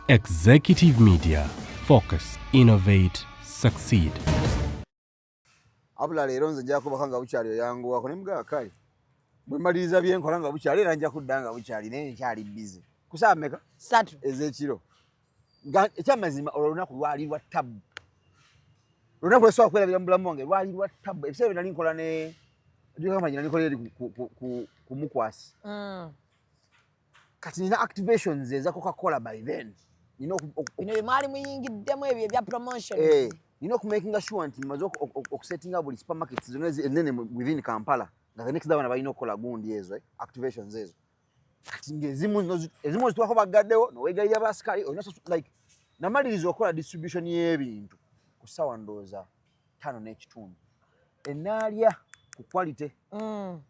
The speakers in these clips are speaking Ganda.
Executive Media. Focus, innovate, succeed. Abula leero nze njja kubakanga bukyali oyanguwako ne mga kale. Bwe maliriza byenkola nga bukyali era njja kuddanga bukyali naye nkyali busy. Kusaa mmeka? 3 ez'ekiro. Ekyamazima olunaku lwali lwa ttabu. Olunaku lwesobola kwerabira mu bulamu wange lwali lwa ttabu. Ebiseera bye nali nkola ne nali nkola eri ku Mukwasi. Kati nina activations eza Coca-Cola by then. Bino byemwali muyingiddemu ebyo ebya promotion. Nina okumakinga sure nti maze okusettinga buli supermarkets zonna ennene within Kampala nga the next day bana balina okukola gundi ezo activations ezo. Kati ng'ezimu zituwako bagaddewo noweegayirira baasikali like namaliriza okukola distribution y'ebintu ku ssaawa ndowooza 5:30 enaalya ku quality.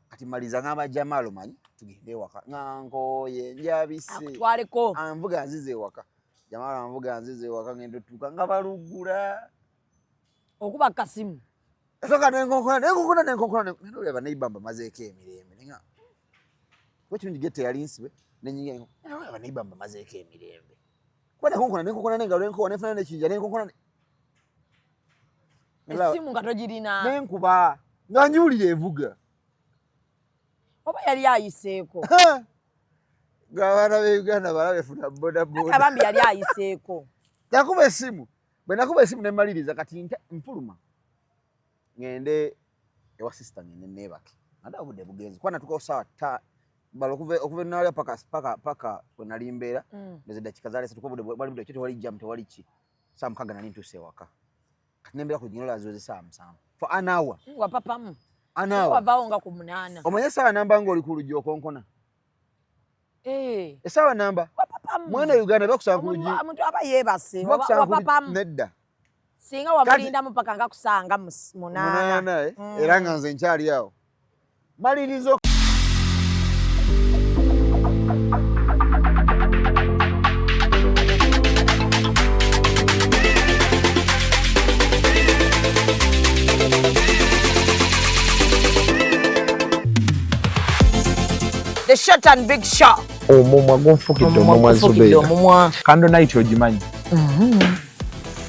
Kati maliza ng'amajjama alumanyi tugende ewaka ngankooye njabise akutwaleko anvuga nzize ewaka jamala anvuga nzize ewaka ngendo tuka nga balugula okuba kasimu esoka nenkokona nolaba neibamba mazeeko emirembe nga wekirungi gete yali nsibe nenyinga nolaba neibamba mazeeko emirembe kwenda nenkokona nenga lwenkokona nefuna nekinja nenkokona esimu nga togirina nenkuba nga njuulira evuga oba yali ayiseeko g'abaana b'Uganda balabefuna bodaboda abambi yali ayiseeko yakuba esimu bwe nakuba esimu nemaliriza kati nfuluma ngende ewa sister ngende neebake ate obudde bugenzi kwana tuko sawa balo okuva enaalya paka we nali mbeera ndeze dakika zaale tuko obudde bwali budde tewali jam tewali ki saa mukaga nali ntuuse ewaka kati nembeera ku ginola zoze saa 7 for an hour wa papamu wavaawo nga ku 8 omanye essaawa namba ng'oli ku luggi okonkona essaawa namba mwana Uganda bakusanga ku luggi omuntu aba yeebase wa papamu nedda singa wamulindamu paka nga kusanga 8 era nga nze nkyali awo malirizo The short and big shot. Omumwa gonfukidde omumwa Zubedah. Candle night ogimanyi.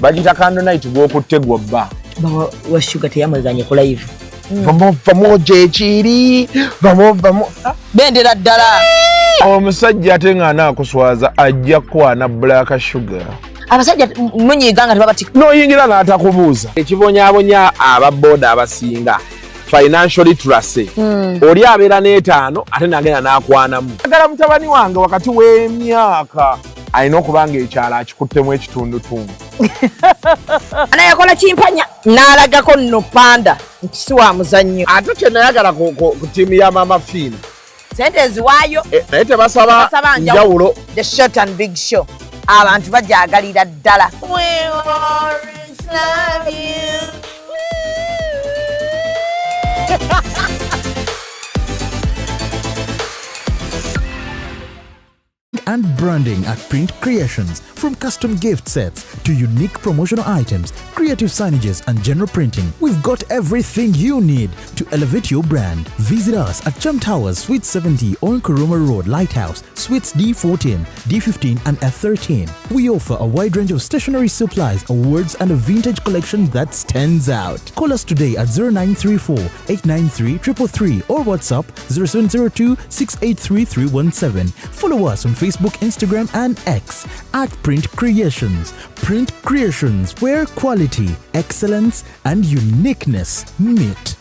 Bagita candle night gw'okutte gw'obba. Bawa wa sugar teyamweganye ku live. Vamo gyekiri. Vamo. Bendera ddala. Omusajja ate nga anaakuswaza ajja kwana black sugar. Abasajja munyiiga nga tebabati. N'oyingira n'atakubuuza. Ekibonyaabonya ababooda abasinga. Financial literacy. Oli abeera n'etaano ate nagenda n'akwanamu. Agala mutabani wange wakati w'emyaka alina okubanga ekyalo akikuttemu ekitundutundu. Anayakola kimpanya n'alagako nno panda nti si wa muzannyo. Ate kye nayagala ku ttiimu ya Mama Fiina. Sente eziwaayo. Naye tebasaba njawulo. The short and big show. Abantu bajaagalira ddala. We always love you. And branding at Print Creations. From custom gift sets to unique promotional items, creative signages and general printing, we've got everything you need to elevate your brand. Visit us at Chum Towers, Suite 70 on Kuruma Road, Lighthouse, Suites D14, D15 and F13. We offer a wide range of stationery supplies, awards and a vintage collection that stands out. Call us today at 0934 893 333 or WhatsApp 0702 683 317. Follow us on Facebook, Instagram and X at Print Creations. Print Creations, where quality, excellence and uniqueness meet.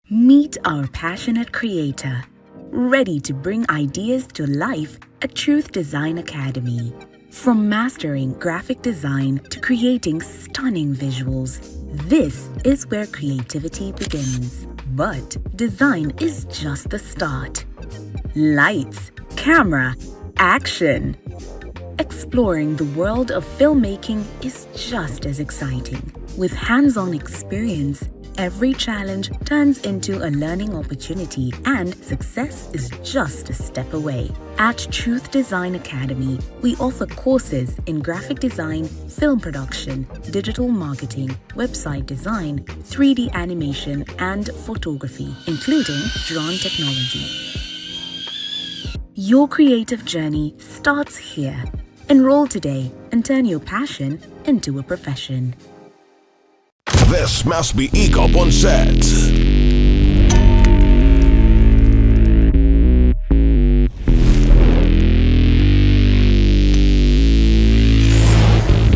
Meet our passionate creator, ready to bring ideas to life at Truth Design Academy. From mastering graphic design to creating stunning visuals, this is where creativity begins. But design is just the start. Lights, camera, action. Exploring the world of filmmaking is just as exciting. With hands-on experience, every challenge turns into a learning opportunity and success is just a step away. At Truth Design Academy, we offer courses in graphic design, film production, digital marketing, website design, 3D animation, and photography, including drone technology. Your creative journey starts here. Enroll today and turn your passion into a profession. This must be ECOP on set.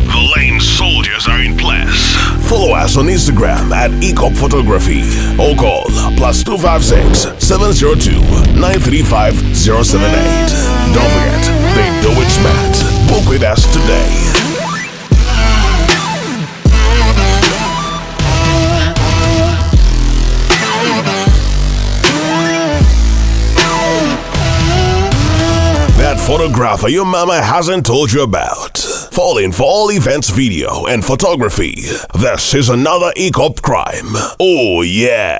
The lane soldiers are in place. Follow us on Instagram at ECOP Photography or call +256 702 935 078. Don't forget, they do it smart. Book with us today. That photographer your mama hasn't told you about. Falling for all events, video, and photography. This is another ECOP crime. Oh yeah.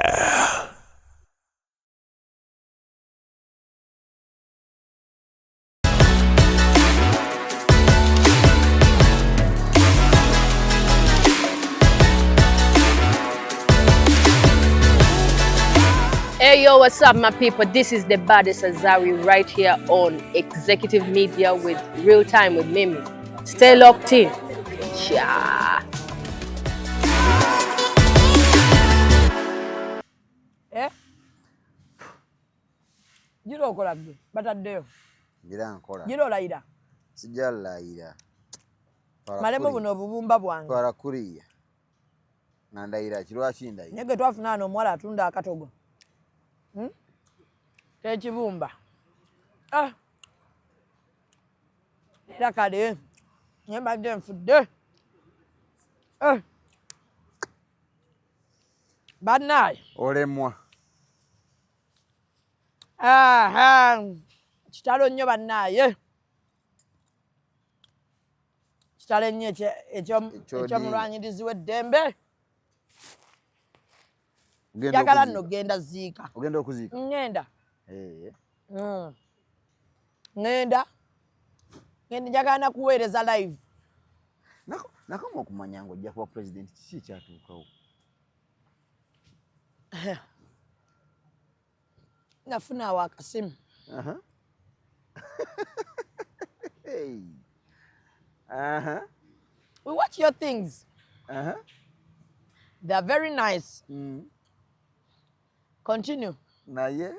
Hey yo, what's up my people? This is the baddest Azari right here on Executive Media with Real Time with Mimi. Stay locked in. Yeah. Jiro okola bye bataddeyo. Ngira nkola. Jiro olayira. Sijalayira. Malemo buno obubumba bwange. Twala kuriya. Nandayira kirwaki ndayira. Nege twafuna ano omuwala atunda akatogo. Tekibumba. Era kale nyembadde nfudde. Bannaye. Olemwa. Kitalo nnyo bannaye. Kitalo nnyo ekyomulwanyirizi w'eddembe. Njagala nno genda ziika. Ogenda okuziika? Ngenda. Ngenda njagala nakuweereza live. Nakoma okumanya ng'ojja kuba president kiki kyatuukawo? Nafuna awo akasimu. We watch your things. They are very nice. Continue. Naye?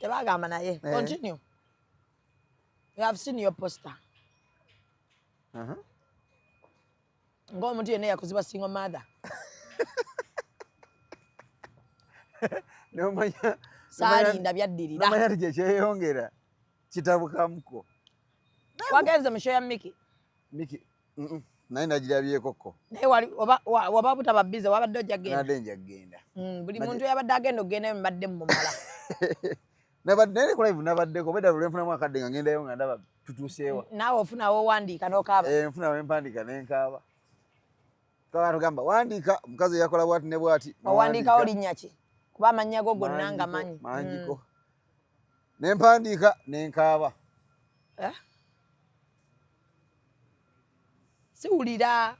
Tebagamba naye. Continue. We have seen your poster. Ng'omuntu yenna yakuziba single mother. Nomanya Saalinda byaddirira. Nomanya tije kyeyongera. Kitabukamuko. Wagenze mu show ya Miki. Miki. Naye nagirabyeko ko. Naye waba butaba bize wabadde ojja genda. Nadde nja genda. Buli muntu yabadde agenda ogenda mbadde mumala. Nabadde ko live nabaddeko beda lwenfuna mu akadde nga ngendayo nga ndaba tutuuseewa. Naawe ofunawo wandiika n'okaaba. Nfuna wempandiika n'enkaaba. Twaba tugamba wandiika omukazi yakola bwati ne bwati. Owandiikawo linnya ki? Kuba amannya go gonna nga manyi. Manjiko. N'empandiika n'enkaaba. Siwulira.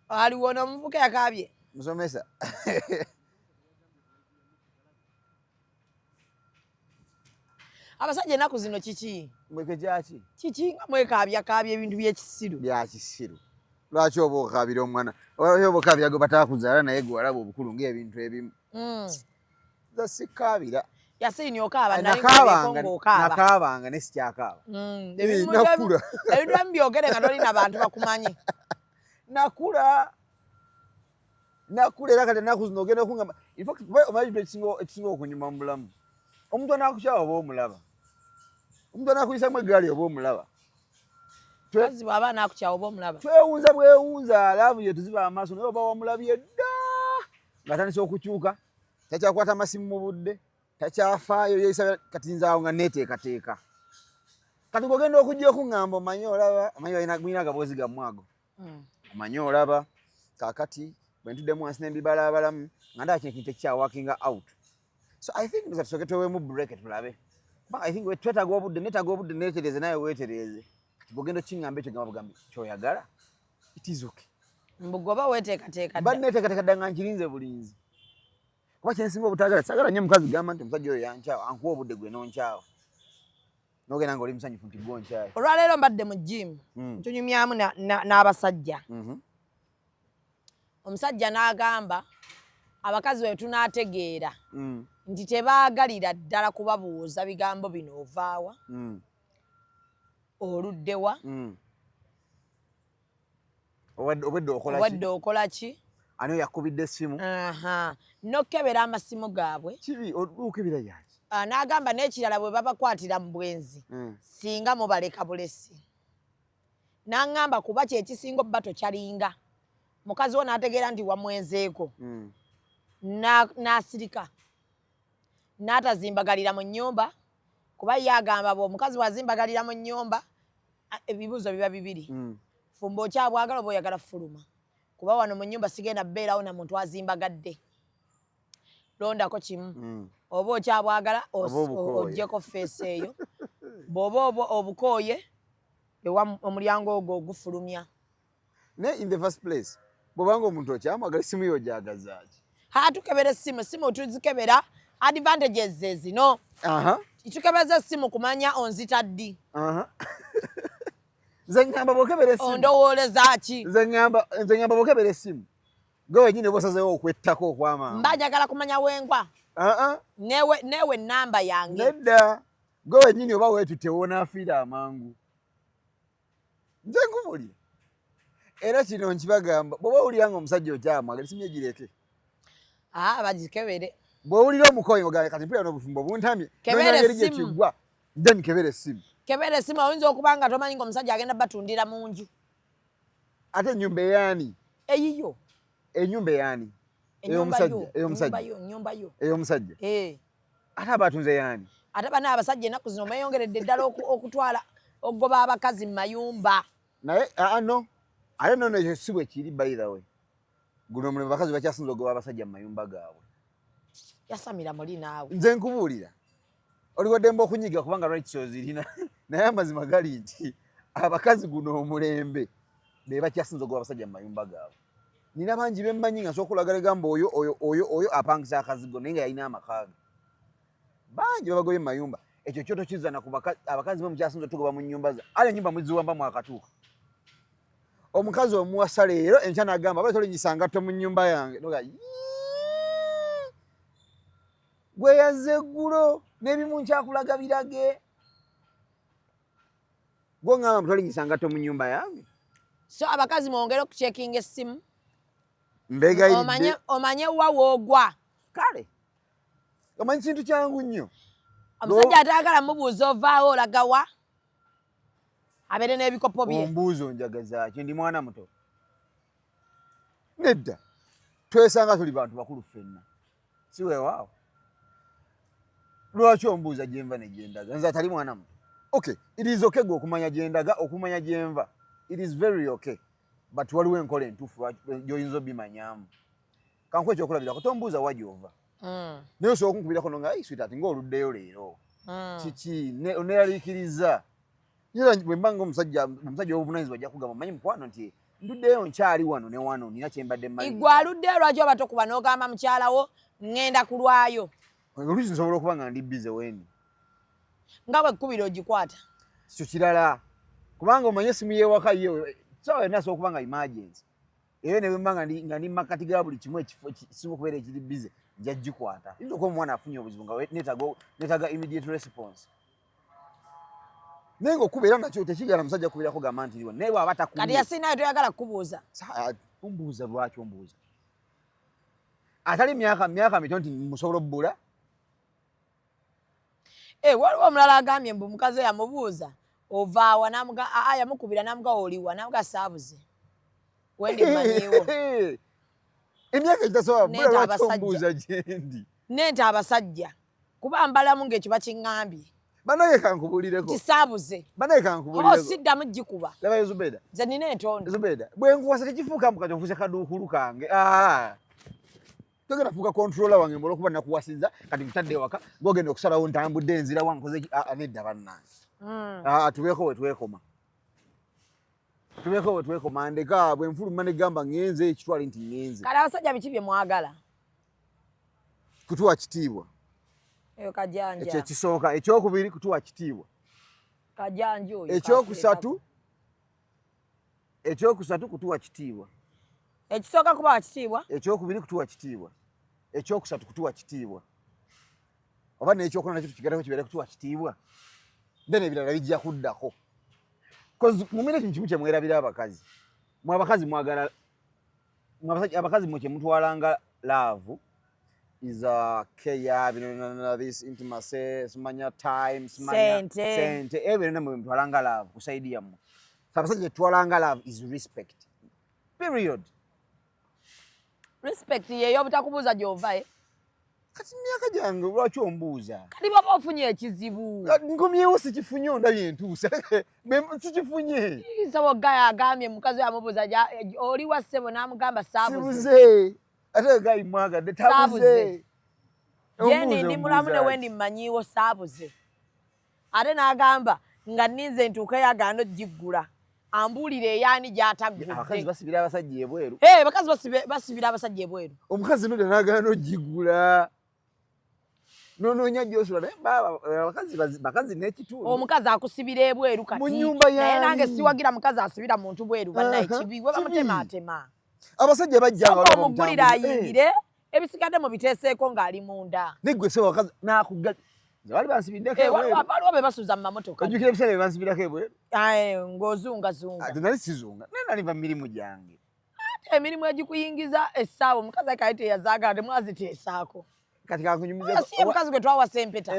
Aliwo n'omuvuka yakaabye. Musomesa. Abasajja ennaku zino kiki? Mweke kyaki? Kiki nga mwekaabya ebintu by'ekisiru. Bya kisiru. Lwaki oba okaabira omwana? Oba okaabira gwe bataakuzaala naye gwe walaba obukulu ng'ebintu ebimu. Nza sikaabira. Yasin okaaba naye ng'okaaba. Nakaabanga ne sikyakaaba. Nakula. Ebintu ebimu byogere nga tolina bantu bakumanyi. Nakula era kati ennaku zino ogenda okungamba. In fact, omanyi ekisinga okunyuma mu bulamu. Omuntu anaakukyaba oba omulaba. Omuntu anaakuyisa mu eggaali oba omulaba. Kazi bw'aba anaakukyawa oba omulaba. Twewunza bwewunza laavu ye tuziba amaaso naye oba wamulabye dda. Ng'atandise okukyuka. Takyakwata masimu mu budde. Takyafaayo yeeyisa kati nzaawo nga neeteekateeka. Kati bw'ogenda okujja okuŋŋamba omanyi olaba. Omanyi balina agaboozi gammwe ago. Omanyi olaba. Kaakati bwe ntuddemu wansi n'embibalabalamu nga ndaba kino ekintu tekikyawakinga out. So I think ndoza tusooke tweweemu break tulabe. I think twetaaga obudde neetereeze naye weetereeze. Kati bw'ogenda okiŋŋamba ekyo gamba bugambi ky'oyagala. It is okay. Mbugoba weeteekateeka dda. Mba neeteekateeka dda nga nkirinze bulinzi. Kuba kyensinga obutagala sagala nnyo mukazi gamba nti omusajja oyo yankyawa ankuwa obudde gwe n'onkyawa. N'ogenda ng'oli musanyufu nti gwe onkyawa. Olwaleero mbadde mu gym ntunyumyamu n'abasajja. Omusajja n'agamba abakazi bwe tunaategeera nti tebaagalira ddala kubabuuza bigambo bino ovaawa oluddewa obadde okola ki ani yakubidde essimu n'okkebera amasimu gaabwe kibi okebera yaki n'agamba n'ekirala bwe babakwatira mu bwenzi singa mubaleka bulesi n'aŋŋamba kuba kyekisinga obba tokyalinga mukazi wo n'ategeera nti wamwenzeeko n'asirika n'atazimbagalira mu nnyumba kuba ye agamba omukazi wazimbagalira mu nnyumba ebibuuzo biba bibiri fumba okyabwagala oba oyagala fuluma kuba wano mu nnyumba sigenda beerawo na muntu azimbagadde londako kimu oba okyabwagala oggyeko feesi eyo bw'oba obukooye ewa omulyango ogwo ogufulumya ne in the first place bw'obanga omuntu okyamwagala essimu yo ogyagazaaki tukebera essimu tuzikebera advantages ze zino tukebeza essimu kumanya onzita ddi nze ngamba bw'okebera essimu ondowooleza ki nze ngamba bw'okebera essimu gwe wenyini bw'osazeewo okwettako okw'amaanyi mba njagala kumanya wenkwa newe nnamba yange nedda gwe wenyini oba weetutte wonaafiira amangu nze nkubulira era kino nkibagamba bw'oba owulira nga omusajja okyamwagala essimu egireke bagikebere bw'owulira omukoyi ogambe kati mpulira n'obufumbo buntamye nongeri gye kiggwa then kebera essimu kebera essimu oyinza okuba nga tomanyi ng'omusajja agenda batundira mu nju ate ennyumba eyaani eyiyo ennyumba eyaani ey'omusajja ate abatunze yaani ate bana abasajja ennaku zino beeyongeredde ddala okutwala okugoba abakazi mu mayumba naye no ate nono ekyo si bwe kiri by the way guno omulimu abakazi bakyasinza okugoba abasajja mu mayumba gaabwe yasamira muli naawe nze nkubuulira oliwaddemba okunyiga kubanga rights ozirina naye amazima gali nti abakazi guno omulembe be bakyasinza okugoba abasajja mu mayumba gaabwe nina bangi bemmanyi nga nsobola okulagala egamba oyo apangisa akazigo naye nga yalina amakaaga bangi babagobye mu mayumba ekyo kyo tokizana ku abakazi bemukyasinza otugoba mu nnyumba ze ale ennyumba muziwambamu akatuuka omukazi omuwasa leero enkya n'agamba bale tolinyisa ngatto mu nnyumba yange noga gwe yazze eggulo n'ebimu nkyakulaga birage gwe ngamba tolinyisa ngatto mu nnyumba yange so abakazi mwongere okucekinga essimu mbegayiridde omanye wa woogwa kale omanyi kintu kyangu nnyo omusajja ataagala mubuuza ovaawo olagawa abeere n'ebikopo bye ombuuzo njagazaaki ndi mwana muto nedda twesanga tuli bantu bakulu ffenna si weewaawo lwaki ombuuza gyenva negyendaga nze atali mwana muto okay it is okay gwe okumanya gyendaga okumanya gyenva it is very okay but waliwo enkola entuufu gyoyinza obimanyamu kankuwa ekyokulabirako tombuuza wa gyova naye osobola okunkubirako nonga sweetheart ng'oluddeyo leero kiki oneyaliikiriza bwe mbanga omusajja w'obuvunaanyizibwa ajja kugamba manyi mukwano nti nduddeyo nkyali wano ne wano nina kyembadde mmanyi igwe aluddeyo lwaki oba tokuba n'ogamba mukyalawo ŋŋenda kulwayo oluusi nsobola okuba nga ndi bize weeni nga bwe kkubira ogikwata kyo kirala kubanga omanye esimu y'ewaka ye sawa yonna asobola okuba nga emergency eyo ne bwemba nga ndi makkati ga buli kimu ekifo kisinga okubeera ekiri bize nja gikwata yinza okuba omwana afunye obuzibu nga neetaaga immediate response naye ng'okuba era nakyo tekigala musajja kubirako gamba nti liwo naye bw'aba takuye kati yasinayo toyagala kukubuuza ombuuza lwaki ombuuza atali myaka mito nti musobola obbula waliwo omulala agambye mbu mukazi yamubuuza ovaawa yamukubira namuga oliwa namuga saabuze wendi mmanyiwo emyaka egitasobola bbula lwaki ombuuza gyendi nente abasajja kuba mbalamu ng'ekyo bakiŋŋambye banaye kankubulireko kisaabuze banaye kankubulireko siddamu gikuba labayo Zubedah nze nina entondo Zubedah bwe nkuwasa tekifuuka mukati ofuuse kaduukulu kange togenda fuuka controller wange mbola okuba nakuwasiza kati nkutadde ewaka ng'ogenda okusalawo ntambudde enzira wankoze nedda bannange tubeeko we twekoma ndeka bwe nfuluma ne gamba ŋŋenze ekitwale nti ŋŋenze kale abasajja biki bye mwagala kutuwa kitiibwa. Eyo kajanja. Ekyo kisooka, ekyokubiri kutuwa kitiibwa. Kajanja oyo. Ekyokusatu kutuwa kitiibwa. Ekisooka kuba kitiibwa. Ekyokubiri kutuwa kitiibwa. Ekyokusatu kutuwa kitiibwa. Oba n'ekyokuna nakyo tukigattako kibeere kutuwa kitiibwa. Then ebirala bijja kuddako. Because mu minute kimu kye mwerabira abakazi. Mwe abakazi mwagala abakazi mwe kye mutwalanga love is care, this intimacy, smanya time, smanya sente. Ebyo nne mwe mutwalanga love kusaidia mu. Abasajja twalanga love is respect. Period. Respect yeyo obutakubuuza gy'ova. Kati myaka gyange lwaki ombuuza? Kati baba ofunye ekizibu. Ngomyewo sikifunye ondabye entuusa. Sikifunye. Sawa gaya agambye mukazi amubuuza oli wa ssebo n'amugamba saabuze. Sibuze. Ate gayi mwagadde tabuze. Yene ndi mulamu ne wendi mmanyiiwo saabuze. Ate n'agamba nga nninze ntuuka yagaano giggula. Ambuulire eyaani gy'ataggudde. Abakazi basibira abasajja ebweru. Bakazi basibira abasajja ebweru. Omukazi n'odde n'agaana ogiggula. Nononya gy'osula naye bakazi n'ekitundu. Omukazi akusibira ebweru kati. Mu nnyumba yaani. Naye nange siwagira mukazi asibira muntu bweru bannaye kibi. We bamutematema. Abasajja bajja nga omugulira ayingire ebisigadde mu biteeseeko ng'ali munda. Neggwe se wakazi n'akugga. Bali bansibirako ebweru. Waliwo be basuuza mu mamotoka. Ojjukira ebiseera bye bansibirako ebweru? Ng'ozungazunga. Ate nali sizunga. Naye nali va mirimu gyange. Ate emirimu egikuyingiza essaawa omukazi kali teyazaagala temwaziteesaako. Kati kankunyumiza. Si mukazi gwe twawa sempeta.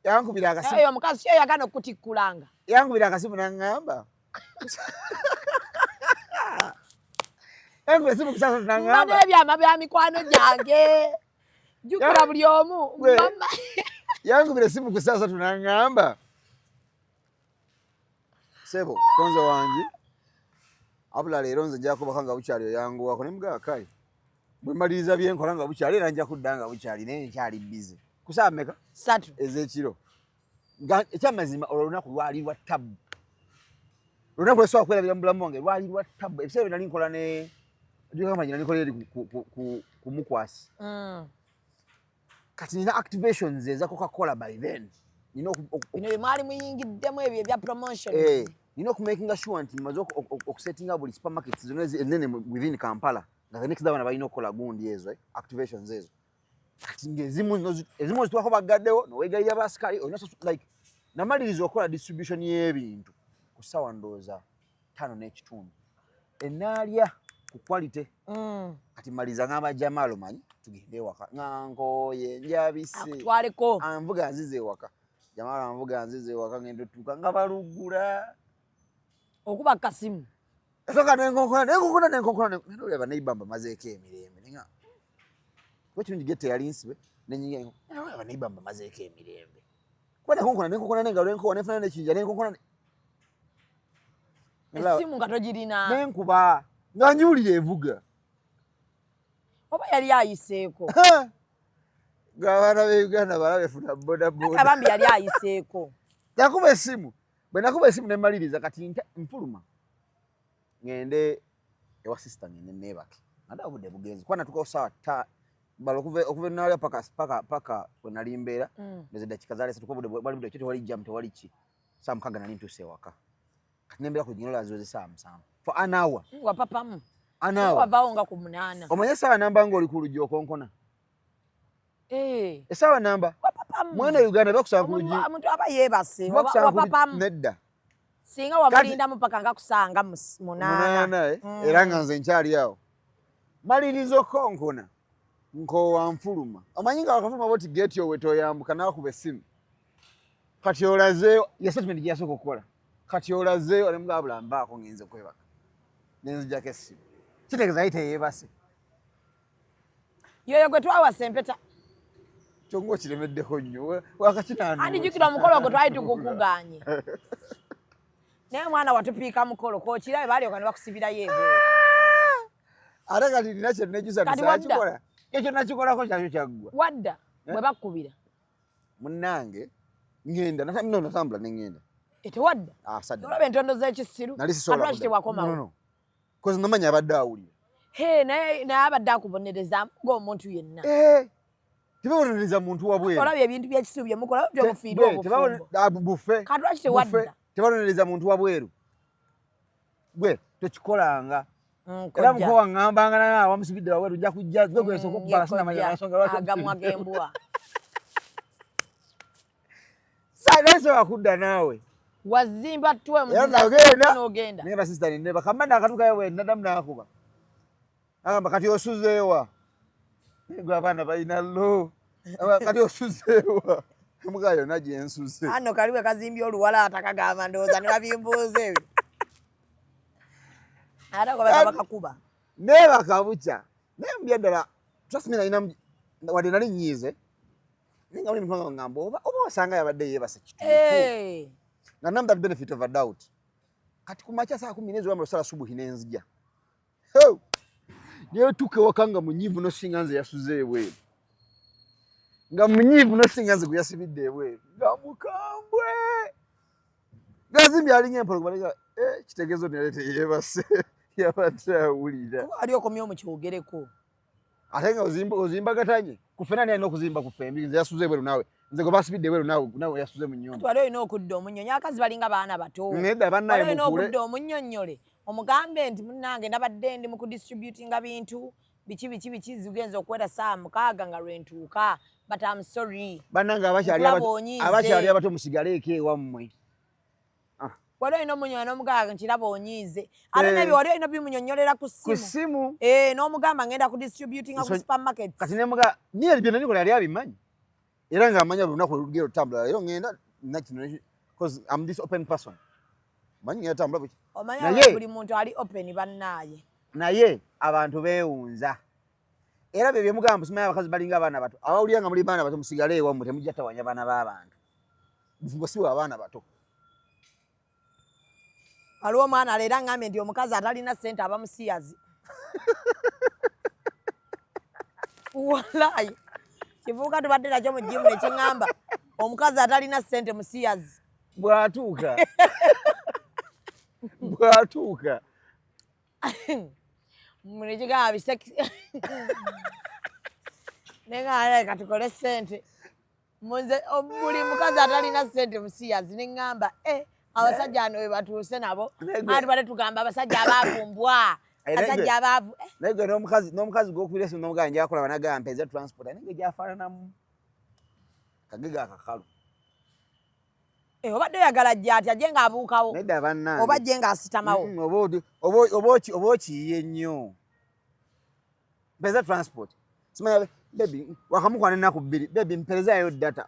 Yankubira akasimu. Eyo omukazi si yagana okutikkulanga. Yankubira akasimu n'aŋŋamba. Yankubira esimu kusasa n'aŋŋamba. Mbadde ebyama bya mikwano gyange. Jjukira buli omu. Yankubira esimu kusasa n'aŋŋamba. Sebo, konza wange. Abula leero nze nja kubaka nga bukyali oyanguwako ne mugamba kale. Bwe mmaliriza bye nkola nga bukyali era nja kudda nga bukyali naye nkyali busy. Ku ssaawa mmeka? 3 ez'ekiro. Ekyamazima olwo olunaku lwali lwa ttabu. Olunaku lwe sobola kwerabira mu bulamu bwange lwali lwa ttabu. Ebiseera bye nali nkola ne ojjukira nali nkola eri ku Mukwasi. Kati nina activations eza Coca-Cola by then. Bino mwali muyingiddemu ebyo ebya promotion. Nina okumakinga sure nti mmaze okusettinga buli supermarkets zonna ennene within Kampala. Nga the next day balina okukola gundi ezo activations ezo. Kati ng'ezimu zituwako bagaddewo noweegayirira abasikale like namaliriza okukola distribution y'ebintu ku ssaawa ndowooza 5 n'ekitundu. Enaalya ku quality. Kati mmaliriza ng'amba Jamaalo manyi tugende ewaka. Ngankooye njabise. Akutwaleko. Anvuga nzize ewaka. Jamaalo anvuga nzize ewaka ngenda otuuka nga baluggula. Okuba kasimu. Soka n'enkonkona olaba neibamba mazeeko emirembe. Nenga. Wekino ngigette yali nsibe nenyinga olaba neibamba mazeeko emirembe. Kwenda n'enkonkona n'engalo enkowa nefuna n'ekijja n'enkonkona. Essimu nga togirina. N'enkuba nga njuulira evuga. Oba yali ayiseeko. G'abaana b'Uganda balabe funa boda boda. Abambi yali ayiseeko. Yakuba essimu. Bwe nakuba essimu ne mmaliriza kati nfuluma. Ngende ewa sister ngende neebake. Anda obudde bugenzi. Kwa natuka ssaawa balo okuva nalya paka we nali mbeera. Neze dakika zaale setuko budde bali budde tewali jam tewali ki. Saa mukaga nali ntuuse ewaka. Kati nembeera ku ginyola zoze saa 7. For an hour. Wa papamu. An hour. Wavaawo nga ku 8. Omanye saawa namba ng'oli ku luggi okonkona. Esaawa namba. Wa papamu. Mwana Uganda bakusanga ku luggi. Omuntu aba yeebase. Wa papamu. Nedda. Singa wamulindamu paka nga kusanga 8. Era nga nze nkyali awo. Maliriza okonkona. Nkowa nfuluma. Omanyi nga wakafuluma boti gate yowe toyambuka n'akuba essimu. Kati olazeeyo ye statement gye yasooka okukola. Kati olazeeyo ne mugabula mbaako ngenze kwebaka. Nenzijjako essimu. Kitegeeza yite yeebase. Yoyo gwe twawa sempeta. Kyongo okiremeddeko nnyo. Wakakinaano. Andijjukira omukolo gwe twali tugukuganye. Naye mwana watupiika mukolo kookirabe balyoka ne bakusibirayo ebweru. Ate kati nina kye nejusa bisakikola. Ekyo nakikolako kyakyo kyaggwa. Wadda bwe bakkubira. Munnange ngenda natambula ne ngenda. Tewadda. Sadda. Olaba entondo z'ekisiru. Nali sisobola. Lwaki tewakomawo? No. Kozi namanya abadde awulira. Naye abadde akubonereza ng'omuntu yenna. Tebabonereza muntu wabweru. Olabye ebintu by'ekisubi bye mukola byo mufiirwa obufumbo. Bufe. Katwakite wadda. Tebabonereza muntu wabweru. Gwe tokikolanga. Era mukowa ngambanga na wamusibidde wabweru nja kujja gwe gwesoko kubala sina manya nsonga lwaki. Agamu agembwa. Sasa wakudda nawe. Wazimba tuwe n'ogenda. Neba sister ne bakamanda akatuka yewe ndadamu nakuba. Agamba kati osuzeewa. Gwe abaana balina lo. Kati osuzeewa. Mugayo naje ensuze. Ano kaliwe kazimbi oluwala atakagamba ndooza ne babimbuuze ebyo. Ara kwa bakakuba. Ne bakabucha. Ne mbyadala. Trust me na wadde nali nyize. Ninga uli mpango ngambo oba wasanga yabadde yebase kitu. Na nam the benefit of a doubt. Kati kumacha saa 10 nezi wambo sala subuhi nenzija. Ho. Niyo tuke wakanga Munyiivu no singanze yasuze we. Nga Munyiivu no singanze kuyasibidde we. Nga mukambwe. Gazimbi alinye mpolo kubalika kitegezo nerete yebase. Yabata ulira. Kuba ali okomyo mu kyogereko. Atenga ozimba gatanye. Kufena ni okuzimba kufembi nze yasuze bwe nawe. Nze go basibidde bwe nawe yasuze mu nyumba. Twali ino okudda omunyonyo akazi balinga baana bato. Nedda bannaye mukule. Ino okudda omunyonyole. Omugambe nti munnange nabadde ndi mu kudistributinga bintu biki zigenza okwera saa 6 nga lwentuuka. But I'm sorry. Bananga abakyali abato musigale eke wammwe. Waliwo ino omunyonyo n'omugamba nkiraba onyiize. Ate nebyo waliwo ino bimunyonyolera ku ssimu. Ku ssimu. N'omugamba ngenda kudistributinga ku supermarkets. Kati nemuga niye byo nalikola yali abimanyi. Era nga amanya lunaku lugero tambula rero ngenda nakino because I'm this open person. Manyi ya tambula buki. Omanya buli muntu ali open bannaye. Naye abantu beewunza. Era bye mugamba simanya abakazi balinga abaana bato. Abawulira nga muli baana bato musigale ewa mute mujja tawanya baana b'abantu. Bufumbo siwa abaana bato. Aliwo mwana leera ngambe ndi omukazi atalina ssente abamusiyazi. Wallahi. Kivuka tubadde nakyo mu gym ne kingamba omukazi atalina ssente musiyazi. Bwatuuka. Bwatuuka. Mune kigamba biseki. Nenga katukole ssente. Munze buli mukazi atalina ssente musiyazi nengamba abasajja ano we batuuse nabo. Ati bale tugamba abasajja abavumbwa. Abasajja abavu. Nege n'omukazi gw'okubira essimu n'omugamba njakola banagamba mpeza transport nege gyafaananamu. Kagega akakalu. Obadde oyagala jja ati ajje ng'abuukawo. Nedda bannange. Oba ajje ng'asitamawo. Oba okiyiye nnyo. Mpeza transport. Simanya baby wakamukwana ennaku 2. Baby mperezayo data.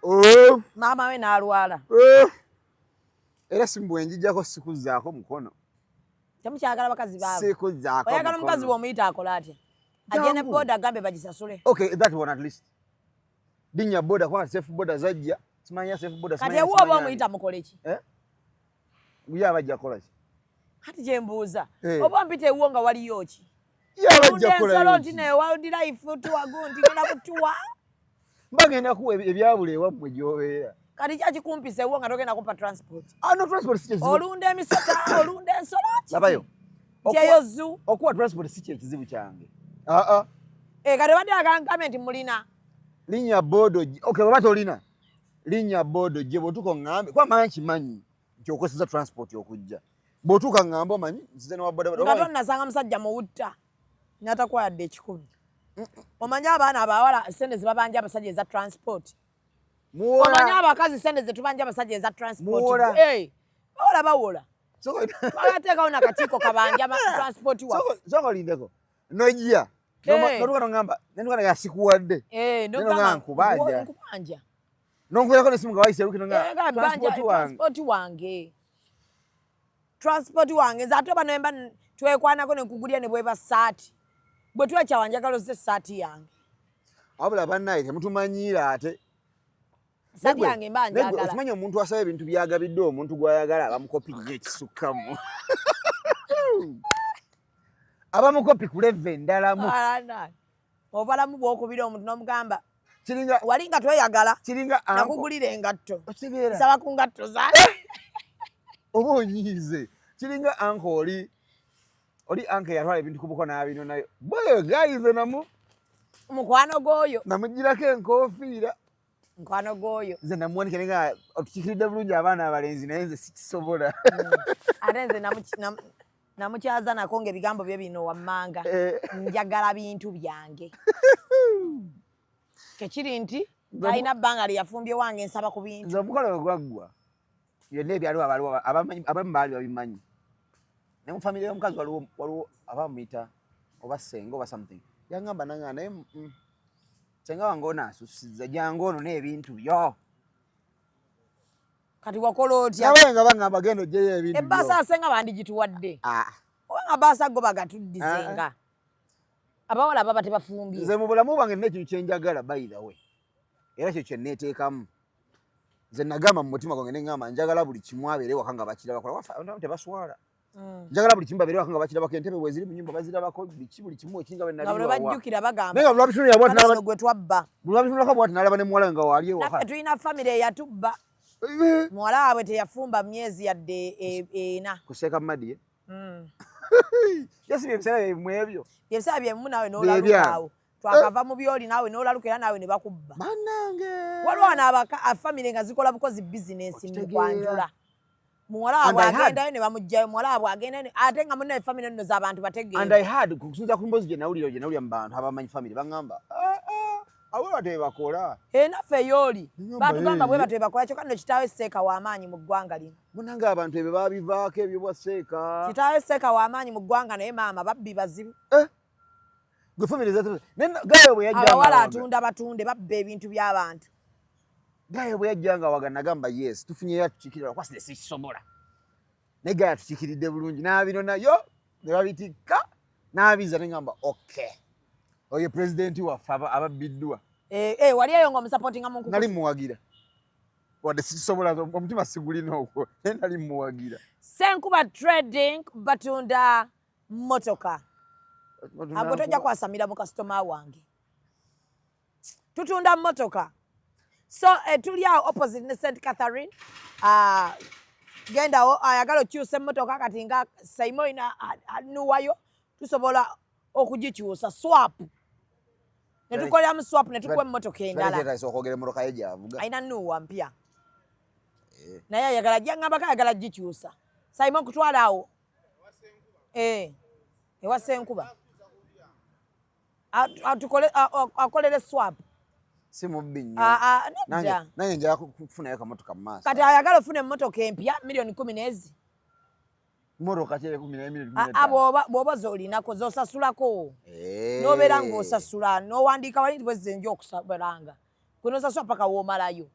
Maama we n'alwala. Era simu enjijjako sikuzaako mukono. Temukyagala bakazi baabwe. Sikuzaako. Oyagala omukazi bw'omuyita akola atya? Ajje ne boda agambe bagisasule. Okay, that one at least. Dinya boda kwa safe boda zajja. Simanya safe boda simanya. Kati ewo oba omuyita mukole ki? Uya abajja kola ki? Kati gye mbuuza. Oba mpita ewo nga waliyo ki? Yabajja kola. Ensolo nti ne wildlife tuwagundi genda kutuwa. Mbagenda kuwa ebyabula ewammwe gy'obeera. Kati kyakikumpisa ewo nga togenda kupa transport. No transport si kyekizibu. Olunda emisota, olunda ensolo ki? Labayo. Kyeyo zoo. Okuwa transport si kyekizibu kyange. Kati badde agambe nti mulina. Linnya bodo. Okay, baba tolina. Linnya bodo gye bw'otuuka ngambe. Kwa manchi manyi nti okoseza transport okujja. Bw'otuuka ngambe omanyi nsize n'owa boda. Nga tonnasanga musajja mu wutta. N'atakwayadde ekikumi. Omanyi abaana abawala ssente ze babanja abasajja eza transport. Omanyi abakazi ssente ze tubanja abasajja eza transport. Bawola bawola. Twagateekawo n'akakiiko kabanja transport waffe. Sooka olindeko. Nojja. Notuuka nogamba nentuka yasikuwadde. Nogamba nkubanja. Nonkulerako n'essimu nga wayise luki nogamba transport wange. Transport wange nze ate oba nemba twekwanako ne nkugulya ne bweba saati. Bwe twekyawa njagala ozze saati yange. Wabula bannaye temutumanyiira ate. Saati yange mba njagala. Okimanyi omuntu asaba ebintu byagabidde omuntu gw'ayagala abamukopi nnyo ekisukkamu. Abamukopi ku level endalamu. Obalamu bw'okubira omuntu n'omugamba. Kiringa wali nga tweyagala. Kiringa nakugulira engatto. Okibeera. Saba ku ngatto zange. Oba onyiize. Kiringa anko oli anke yatwala ebintu ku buko n'abino nayo. Boyo gayize namu. Mukwano goyo. Namugirako enkofiira. Mukwano goyo. Nze namuwanika nga otukikiridde bulungi abaana abalenzi naye nze sikisobola. Ate nze namukyaza nako ng'ebigambo bye bino wammanga. Njagala bintu byange. Kekiri nti talina bbanga lyeyafumbye wange nsaba ku bintu. Nze omukolo we gwaggwa byonna ebyaliwo abamu baali babimanyi. Naye mu famire y'omukazi waliwo abamuyita oba ssenga oba something. Yangamba nanga naye ssenga wange onaasusizza jangu ono n'ebintu byo. Kati wakola otya? Nawe nga bangamba genda oggyeyo ebintu byo. Ebbaasa asenga bandigituwadde. Oba nga baasa go bagatuddizenga. Abawala baba tebafumbye. Nze mu bulamu bwange nina ekintu kye njagala by the way. Era kyo kye neeteekamu. Nze nagamba mu mutima gwange ne ngamba njagala buli kimu abeere waka nga bakirabako. Abantu tebaswala. Njagala buli kimu babeere waka nga bakirabako. Entebe bwe ziri mu nnyumba bazirabako buli kimu ekinga bwe nali. Nga bajjukira bagamba. Naye nga lwabitunu yabwa n'alaba gwe twabba. Lwabitunu bwati n'alaba ne muwala nga waali ewaka. Naffe tulina famire eyatubba. Muwala waabwe teyafumba myezi yadde 4. Kuseeka Madi. Yasi ebiseera byebimu ebyo. Ebiseera byebimu naawe n'olalukaawo. Twakava mu byoli naawe n'olaluka era naawe ne bakubba. Bannange. Waliwo wano famire nga zikola bukozi bizinensi mu kwanjula. Muwala waabwe agendayo ne bamugjayo, muwala waabwe agendayo ate nga munnaye famire nno z'abantu bategeera. And I had kusinza ku mboozi gye nawulira mu bantu abamanyi famire bangamba abo batebakola. Naffe yooli batugamba bwe batebakola kyokka nno kitaawe Seeka w'amaanyi mu ggwanga lino. Munange abantu ebyo babivaako ebyo bwa Seeka. Kitaawe Seeka w'amaanyi mu ggwanga naye maama babbi bazibu. Gwe famire zatu gayo bwe yajja. Abawala atunda batunde babba ebintu by'abantu. Gayo bwe yajja nga waga nagamba yes tufunyeyo atukiikirira kwasire sikisobola. Ne gayo atukiikiridde bulungi n'abino nayo ne babitikka n'abiza ne ngamba okay. Oye presidenti waffe ababbiddwa. Wali eyo ng'omusapootinga mu nkuku. Nali muwagira. Wadde sikisobola omutima sigulina okwo. Nali muwagira. Senkuba trading batunda motoka. Ago tojja kwasamira mu kasitoma wange. Tutunda motoka. So tuli awo opposite ne St. Catherine. Genda ayagala okyusa emmotoka kati nga Saimo ina anuwayo tusobola okugikyusa swap. Ne tukolera mu swap ne tukuwa emmotoka endala. Kale okogera emmotoka ye gyavuga. Aina nuwa mpya. Naye ayagala gyangamba ayagala gikyusa. Saimo kutwala awo. Ewa Senkuba. Akolere swap. Si mubbi nnyo. Nange njala kufunayo kamotoka mu maaso. Kati ayagala ofuna emmotoka empya milioni 10 Mmotoka kye 10 milioni 10. Bw'oba z'olinako z'osasulako. N'obeera ng'osasula n'owandiika wali bwe zenja okusasulanga. Gwe n'osasula paka w'omalayo.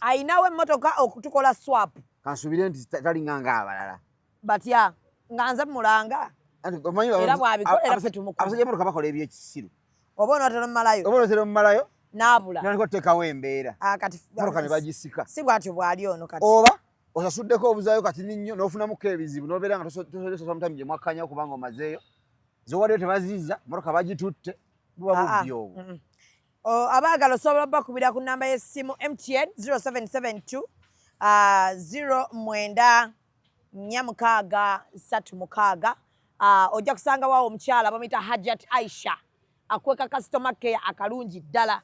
Ayinawo emmotoka okutukola swap. Kansubire nti talinganga abalala. Batya nga nze mulanga. Era bw'abikolera ffe tumukuba. Abasajja emmotoka bakola ebyekisiru. Oba onootera omumalayo. Oba onootera omumalayo. N'abula. Naliko teekawo embeera. Kati emmotoka ne bagisika. Si bw'atyo bw'ali ono kati. Oba osasuddeko obuzaayo kati nnyo n'ofunamuko ebizibu n'obeera nga tosobola mutamu gye mwakkanya okubanga omazeeyo. Zowaliyo tebaziiza, emmotoka bagitutte. Buba bubbi obwo. Abaagala osobola bakubira ku nnamba y'essimu MTN 0772 094636. Ojja kusanga waawo omukyala bamuyita Hajat Aisha akweka customer care akalungi ddala.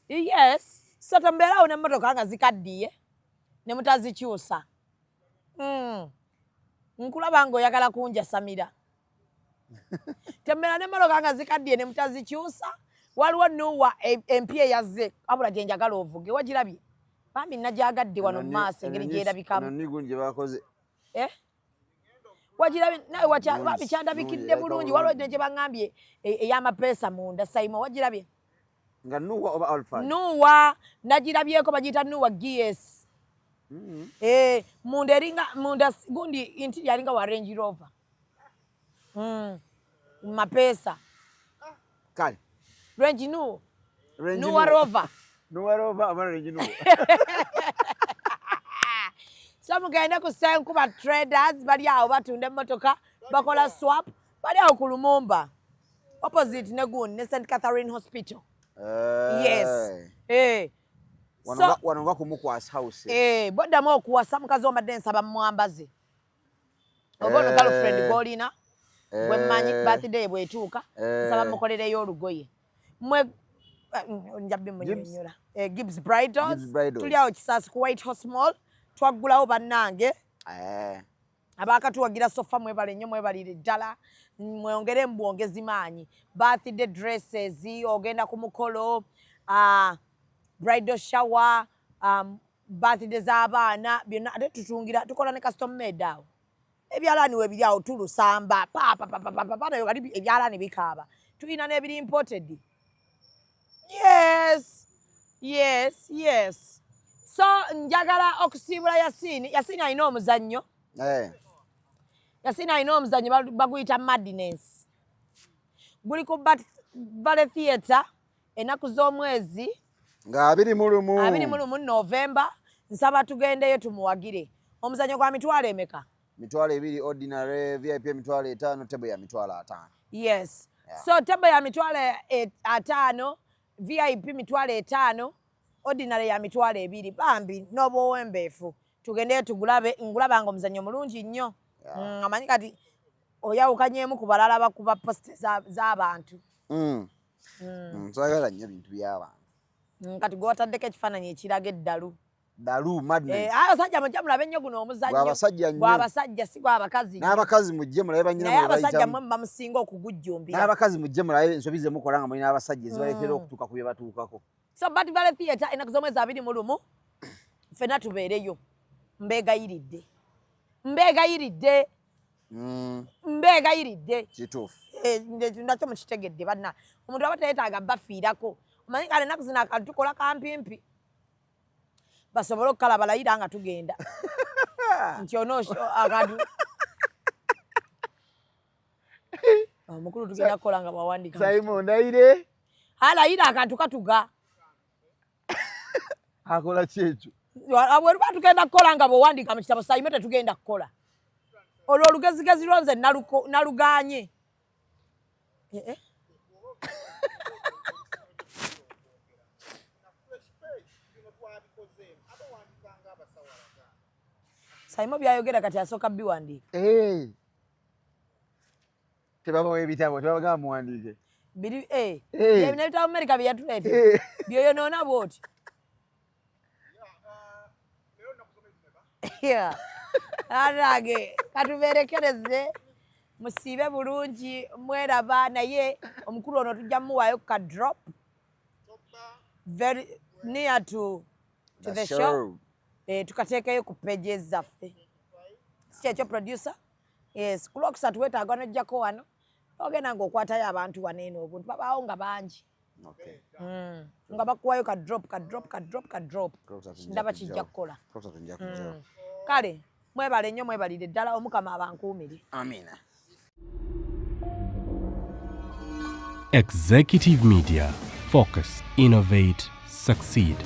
Yes, so tombeeraawo n'emmotoka nga zikaddiye ne mutazikyusa. Nkulaba ng'oyagala kunjasamira. Tembeera n'emmotoka nga zikaddiye ne mutazikyusa. Waliwo nuwa empya yazze wabula gye njagala ovuge wagirabye. Bambi nagyagadde wano mu maaso engeri gyerabikamu. Nigungi gye bakoze. Wagirabye nawe bambi kyandabikidde bulungi waliwo gye baŋŋambye ey'amapeesa munda Saimo wagirabye. Nga Nuwa oba Alpha? Nuwa nagirabyeko bagiyita Nuwa GS. Munda gundi inti yalinga wa Range Rover. Mapeesa. Kale. Range Nuwa Rover. Nuwa Rover oba Range Nuwa. So mugende ku Senkuba Traders bali awo batunda emmotoka bakola swap bali awo ku Lumumba opposite ne gundi ne St. Catherine Hospital. Yes. Wano nga kumukwasa house. Boddamu okuwasa mukazi omadde nsaba mwambaze. Oba ono girlfriend gw'olina bwe mmanyi birthday bw'etuuka nsaba mukolereyo olugoye. mwe njabbe munyola Gibbs Bridals tuli awo Kisasi ku White Horse Mall twaggulawo bannange abakatuwagira sofa mwebale nnyo mwebalire ddala mwongere mbwongezi maanyi birthday dresses ogenda ku mukolo bridal shower birthday z'abaana byonna ate tutungira tukola ne custom made awo ebyalaani we biri awo tulusamba papa ebyalaani bikaaba tulina n'ebiri imported yes so njagala okusiibula Yasin alina omuzannyo Yasin alina omuzannyo baguyita Madness guli ku Valley Theatre ennaku z'omwezi nga 21 November nsaba tugendeyo tumuwagire omuzannyo gwa mitwalo emeka 2 ordinary VIP 5 table ya 5 yes so table ya 5 VIP 5 ordinary ya 2 bambi n'obuwembeefu tugendeyo tugulabe ngulabanga omuzannyo mulungi nnyo amanyi kati oyawukanyeemu ku balala bakuba post z'abantu nsagala nnyo bintu by'abantu kati gwe wataddeko ekifaananyi ekiraga eddalu Madness abasajja mujja mulabe nnyo guno omuzannyo gw'abasajja si gw'abakazi n'abakazi mujje mulabe banyina naye abasajja mmwe bamusinga okugujjumbira n'abakazi mujje mulabe ensobi ze mukola nga mulina abasajja ezibaletera okutuuka ku bye batuukako so but Valley Theatre ennaku z'omwezi 21 ffenna tubeereyo mbeegayiridde kituufu nakyo mukitegedde banna omuntu aba teyeetaaga bafiirako omanyi kale ennaku zino akantu tukola kampimpi basobole okukala balayira nga tugenda nti ono akantu omukulu tugenda kukola nga bwawandika Simon ndayire alayira akantu katuga akola kyekyo bweruba tugenda kukola nga bwewandika mu kitabo Simon tetugenda kukola olwo olugezigezi lwonze naluganye Simon byayogera kati asooka biwandiika tebabawo ebitabo tebabagamba muwandiike nebitabo Amerika byeyatuleete byoyonoona bwoti anage katuberekereze musiibe bulungi mweraba naye omukulu ono tujja muwaayo ka drop very near to the show tukateekeyo ku pages zaffe sikyekyo producer yes kulokusatu wetaaga nojjako wano ogenda ng'okwatayo abantu wano eno obuntu babaawo nga bangi nga bakuwayo ka drop ndaba kijja kukola kale mwebale nnyo mwebalire ddala omukama abankuumire amina Executive Media. Focus, innovate, succeed.